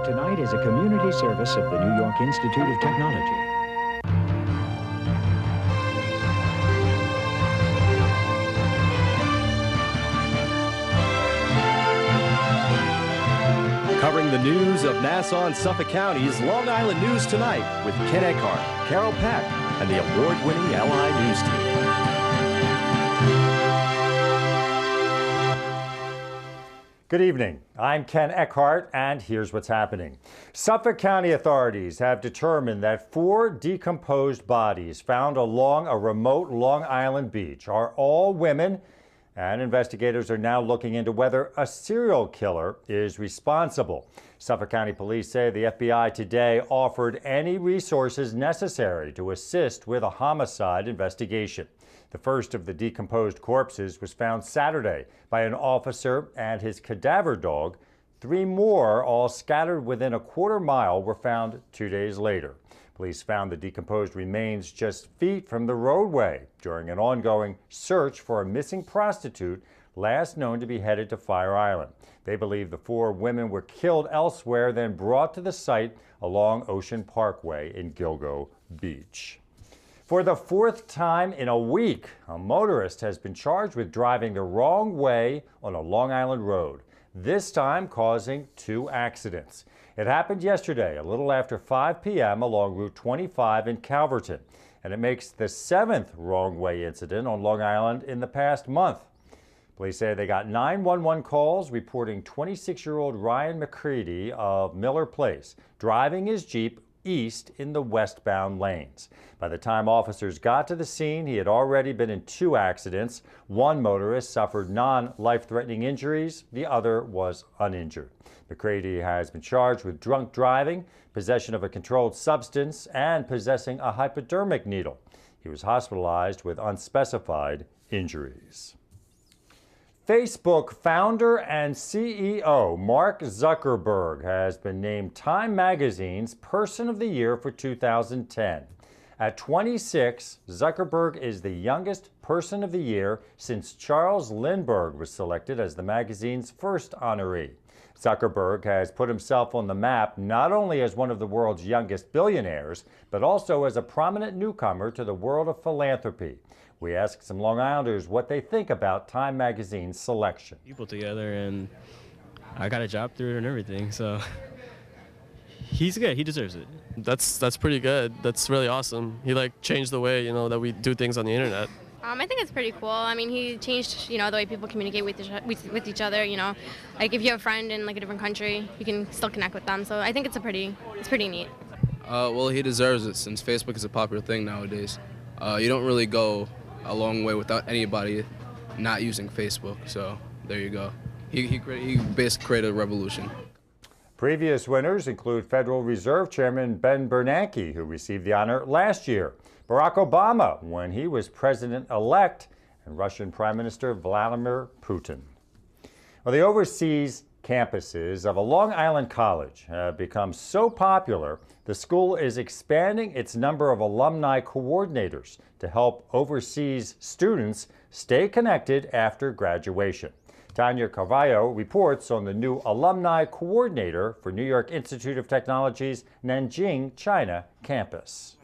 Tonight is a community service of the New York Institute of Technology. Covering the news of Nassau and Suffolk County's Long Island News Tonight with Ken Eckhart, Carol Peck, and the award-winning LI News team. Good evening. I'm Ken Eckhart, and here's what's happening. Suffolk County authorities have determined that 4 decomposed bodies found along a remote Long Island beach are all women, and investigators are now looking into whether a serial killer is responsible. Suffolk County Police say the FBI today offered any resources necessary to assist with a homicide investigation. The first of the decomposed corpses was found Saturday by an officer and his cadaver dog. 3 more, all scattered within a quarter mile, were found 2 days later. Police found the decomposed remains just feet from the roadway during an ongoing search for a missing prostitute last known to be headed to Fire Island. They believe the 4 women were killed elsewhere, then brought to the site along Ocean Parkway in Gilgo Beach. For the 4th time in a week, a motorist has been charged with driving the wrong way on a Long Island road, this time causing 2 accidents. It happened yesterday, a little after 5 p.m. along Route 25 in Calverton, and it makes the 7th wrong way incident on Long Island in the past month. Police say they got 911 calls reporting 26-year-old Ryan McCready of Miller Place driving his Jeep east in the westbound lanes. By the time officers got to the scene, he had already been in 2 accidents. One motorist suffered non-life-threatening injuries. The other was uninjured. McCready has been charged with drunk driving, possession of a controlled substance, and possessing a hypodermic needle. He was hospitalized with unspecified injuries. Facebook founder and CEO Mark Zuckerberg has been named Time Magazine's Person of the Year for 2010. At 26, Zuckerberg is the youngest Person of the Year since Charles Lindbergh was selected as the magazine's first honoree. Zuckerberg has put himself on the map not only as one of the world's youngest billionaires, but also as a prominent newcomer to the world of philanthropy. We asked some Long Islanders what they think about Time Magazine's selection. People together, and I got a job through it and everything, so he's good. He deserves it. That's pretty good. That's really awesome. He changed the way that we do things on the internet. I think it's pretty cool. I mean, he changed the way people communicate with each other. Like if you have a friend in a different country, you can still connect with them. So I think it's pretty neat. Well, he deserves it since Facebook is a popular thing nowadays. You don't really go a long way without anybody not using Facebook. So there you go. He basically created a revolution. Previous winners include Federal Reserve Chairman Ben Bernanke, who received the honor last year, Barack Obama when he was president-elect, and Russian Prime Minister Vladimir Putin. Well, the overseas campuses of a Long Island college have become so popular, the school is expanding its number of alumni coordinators to help overseas students stay connected after graduation. Tanya Carvalho reports on the new alumni coordinator for New York Institute of Technology's Nanjing, China campus.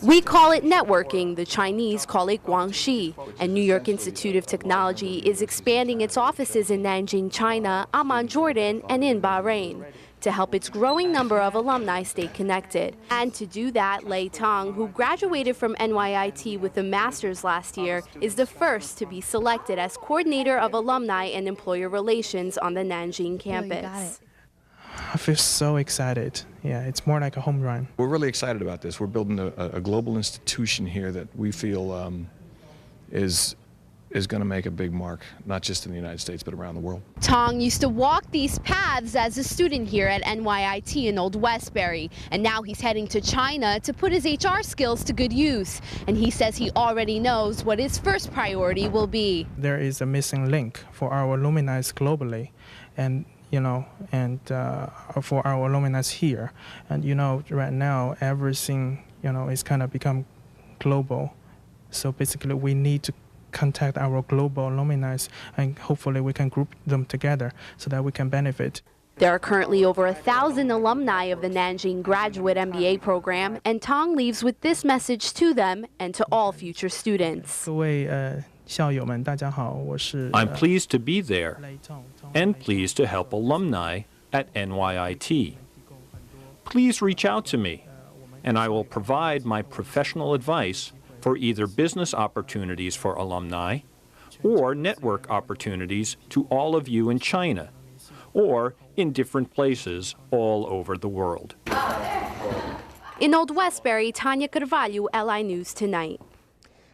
We call it networking, the Chinese call it guangxi, and New York Institute of Technology is expanding its offices in Nanjing, China, Amman, Jordan, and in Bahrain, to help its growing number of alumni stay connected. And to do that, Lei Tong, who graduated from NYIT with a master's last year, is the first to be selected as coordinator of alumni and employer relations on the Nanjing campus. I feel so excited. Yeah, it's more like a home run. We're really excited about this. We're building a global institution here that we feel is going to make a big mark, not just in the United States, but around the world. Tong used to walk these paths as a student here at NYIT in Old Westbury, and now he's heading to China to put his HR skills to good use. And he says he already knows what his first priority will be. There is a missing link for our alumni globally, and for our alumni here. And right now everything is kind of become global. So basically we need to contact our global alumni, and hopefully we can group them together so that we can benefit. There are currently over 1,000 alumni of the Nanjing Graduate MBA program, and Tong leaves with this message to them and to all future students. I'm pleased to be there and pleased to help alumni at NYIT. Please reach out to me, and I will provide my professional advice for either business opportunities for alumni or network opportunities to all of you in China or in different places all over the world. In Old Westbury, Tanya Carvalho, LI News Tonight.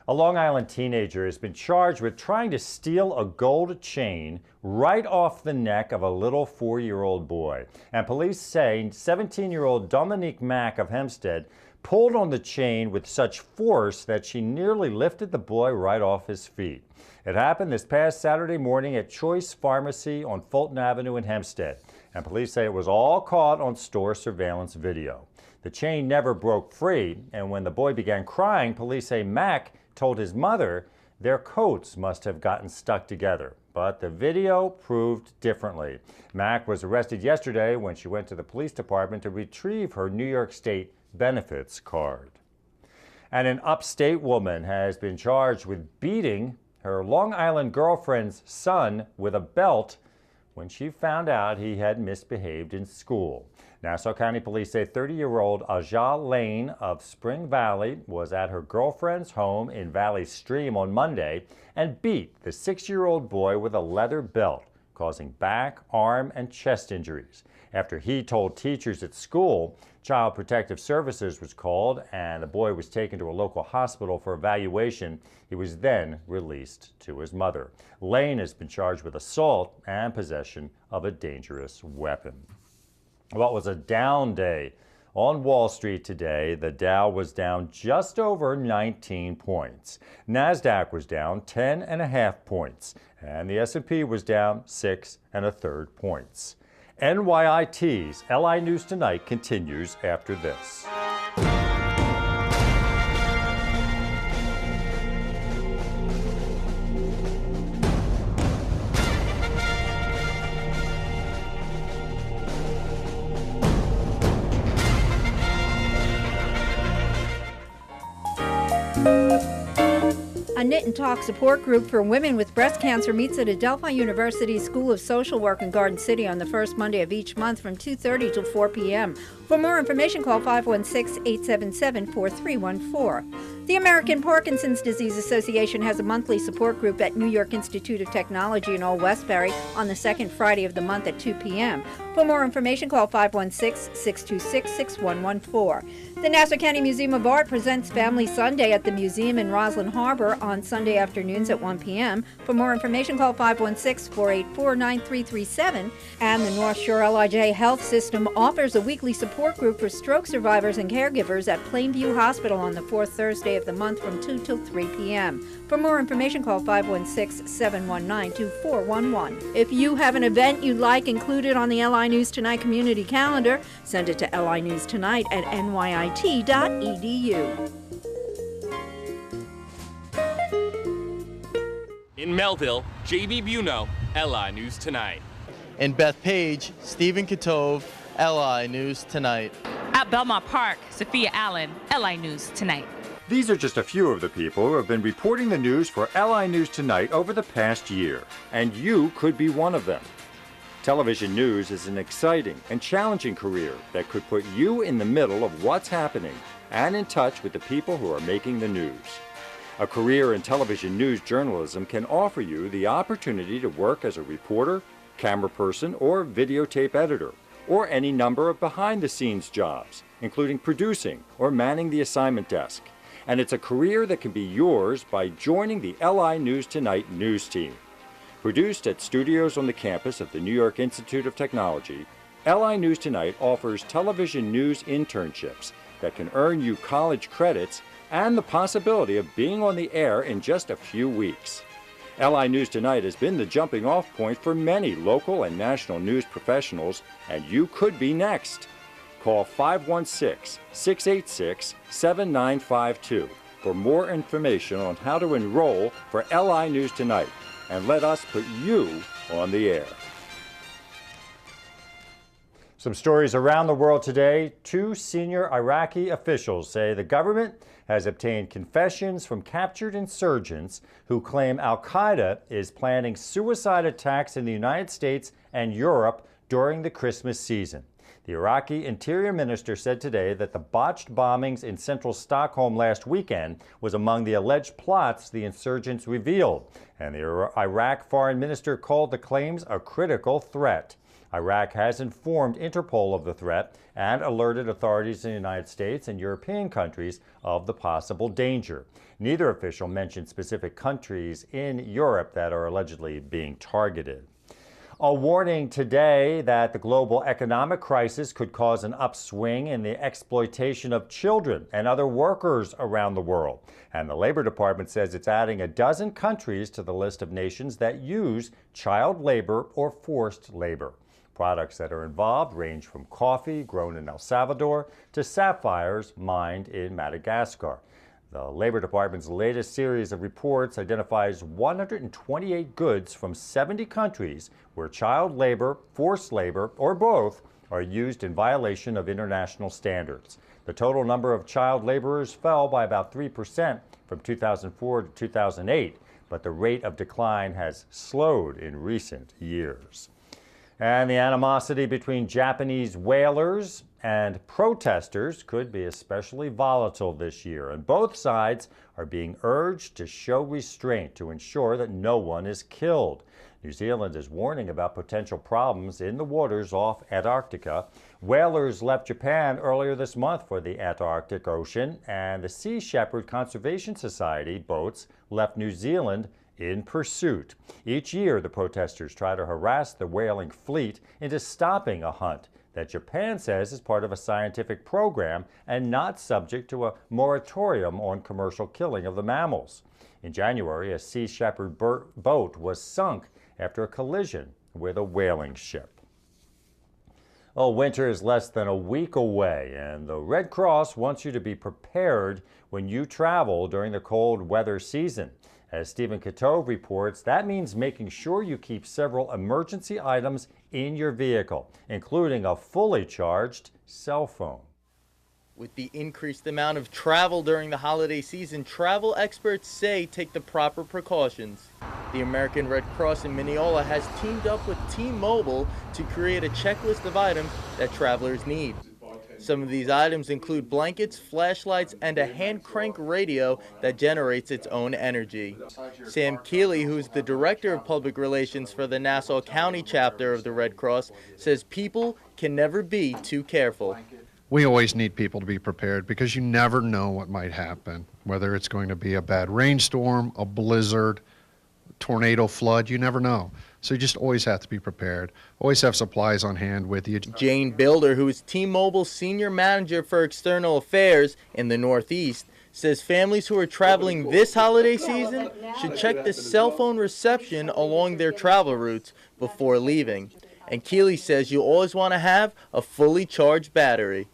A Long Island teenager has been charged with trying to steal a gold chain right off the neck of a little 4-year-old boy. And police say 17-year-old Dominique Mack of Hempstead pulled on the chain with such force that she nearly lifted the boy right off his feet. It happened this past Saturday morning at Choice Pharmacy on Fulton Avenue in Hempstead. And police say it was all caught on store surveillance video. The chain never broke free, and when the boy began crying, police say Mack told his mother their coats must have gotten stuck together. But the video proved differently. Mack was arrested yesterday when she went to the police department to retrieve her New York State benefits card. And an upstate woman has been charged with beating her Long Island girlfriend's son with a belt when she found out he had misbehaved in school. Nassau County Police say 30-year-old Aja Lane of Spring Valley was at her girlfriend's home in Valley Stream on Monday and beat the 6-year-old boy with a leather belt, causing back, arm, and chest injuries. After he told teachers at school, Child Protective Services was called and the boy was taken to a local hospital for evaluation. He was then released to his mother. Lane has been charged with assault and possession of a dangerous weapon. Well, it was a down day on Wall Street today. The Dow was down just over 19 points. NASDAQ was down 10.5 points, and the S&P was down 6 1/3 points. NYIT's LI News Tonight continues after this. A Knit and Talk support group for women with breast cancer meets at Adelphi University's School of Social Work in Garden City on the first Monday of each month from 2:30 to 4 p.m. For more information, call 516-877-4314. The American Parkinson's Disease Association has a monthly support group at New York Institute of Technology in Old Westbury on the second Friday of the month at 2 p.m. For more information, call 516-626-6114. The Nassau County Museum of Art presents Family Sunday at the museum in Roslyn Harbor on Sunday afternoons at 1 p.m. For more information, call 516-484-9337. And the North Shore LIJ Health System offers a weekly support group for stroke survivors and caregivers at Plainview Hospital on the fourth Thursday of the month from 2 till 3 p.m. For more information, call 516-719-2411. If you have an event you'd like included on the LI News Tonight community calendar, send it to linewstonight@nyit.edu. In Melville, J.B. Buno, LI News Tonight. In Bethpage, Stephen Katove, LI News Tonight. At Belmont Park, Sophia Allen, LI News Tonight. These are just a few of the people who have been reporting the news for LI News Tonight over the past year, and you could be one of them. Television news is an exciting and challenging career that could put you in the middle of what's happening and in touch with the people who are making the news. A career in television news journalism can offer you the opportunity to work as a reporter, camera person, or videotape editor, or any number of behind-the-scenes jobs, including producing or manning the assignment desk. And it's a career that can be yours by joining the LI News Tonight news team. Produced at studios on the campus of the New York Institute of Technology, LI News Tonight offers television news internships that can earn you college credits and the possibility of being on the air in just a few weeks. LI News Tonight has been the jumping-off point for many local and national news professionals, and you could be next. Call 516-686-7952 for more information on how to enroll for LI News Tonight, and let us put you on the air. Some stories around the world today. 2 senior Iraqi officials say the government has obtained confessions from captured insurgents who claim al-Qaeda is planning suicide attacks in the United States and Europe during the Christmas season. The Iraqi Interior Minister said today that the botched bombings in central Stockholm last weekend was among the alleged plots the insurgents revealed, and the Iraq Foreign Minister called the claims a critical threat. Iraq has informed Interpol of the threat and alerted authorities in the United States and European countries of the possible danger. Neither official mentioned specific countries in Europe that are allegedly being targeted. A warning today that the global economic crisis could cause an upswing in the exploitation of children and other workers around the world. And the Labor Department says it's adding a dozen countries to the list of nations that use child labor or forced labor. Products that are involved range from coffee grown in El Salvador to sapphires mined in Madagascar. The Labor Department's latest series of reports identifies 128 goods from 70 countries where child labor, forced labor, or both are used in violation of international standards. The total number of child laborers fell by about 3% from 2004 to 2008, but the rate of decline has slowed in recent years. And the animosity between Japanese whalers and protesters could be especially volatile this year, and both sides are being urged to show restraint to ensure that no one is killed. New Zealand is warning about potential problems in the waters off Antarctica. Whalers left Japan earlier this month for the Antarctic Ocean, and the Sea Shepherd Conservation Society boats left New Zealand in pursuit. Each year, the protesters try to harass the whaling fleet into stopping a hunt that Japan says is part of a scientific program and not subject to a moratorium on commercial killing of the mammals. In January, a Sea Shepherd boat was sunk after a collision with a whaling ship. Well, winter is less than a week away, and the Red Cross wants you to be prepared when you travel during the cold weather season. As Stephen Kitove reports, that means making sure you keep several emergency items in your vehicle, including a fully charged cell phone. With the increased amount of travel during the holiday season, travel experts say take the proper precautions. The American Red Cross in Mineola has teamed up with T-Mobile to create a checklist of items that travelers need. Some of these items include blankets, flashlights, and a hand crank radio that generates its own energy. Sam Keeley, who's the Director of Public Relations for the Nassau County chapter of the Red Cross, says people can never be too careful. We always need people to be prepared because you never know what might happen, whether it's going to be a bad rainstorm, a blizzard, tornado, flood, you never know. So you just always have to be prepared. Always have supplies on hand with you. Jane Builder, who is T-Mobile's Senior Manager for External Affairs in the Northeast, says families who are traveling this holiday season should check the cell phone reception along their travel routes before leaving. And Keeley says you always want to have a fully charged battery.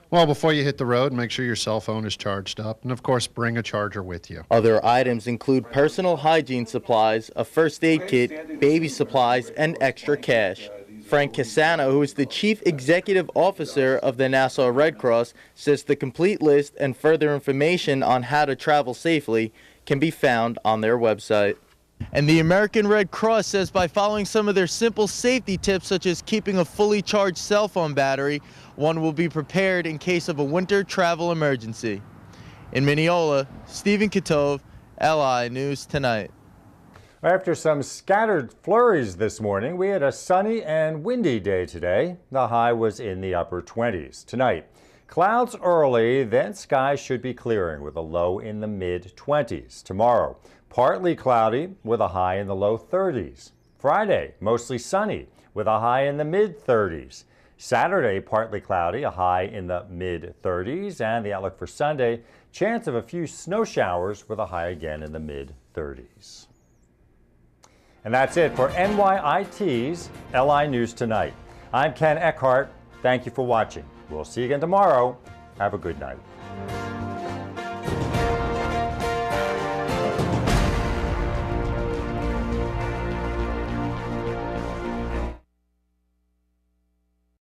Well, before you hit the road, make sure your cell phone is charged up, and of course, bring a charger with you. Other items include personal hygiene supplies, a first aid kit, baby supplies, and extra cash. Frank Cassano, who is the Chief Executive Officer of the Nassau Red Cross, says the complete list and further information on how to travel safely can be found on their website. And the American Red Cross says by following some of their simple safety tips, such as keeping a fully charged cell phone battery, one will be prepared in case of a winter travel emergency. In Mineola, Stephen Kitove, LI News Tonight. After some scattered flurries this morning, we had a sunny and windy day today. The high was in the upper 20s. Tonight, clouds early, then skies should be clearing with a low in the mid-20s. Tomorrow, partly cloudy with a high in the low 30s. Friday, mostly sunny with a high in the mid-30s. Saturday, partly cloudy, a high in the mid-30s. And the outlook for Sunday, chance of a few snow showers with a high again in the mid-30s. And that's it for NYIT's LI News Tonight. I'm Ken Eckhart. Thank you for watching. We'll see you again tomorrow. Have a good night.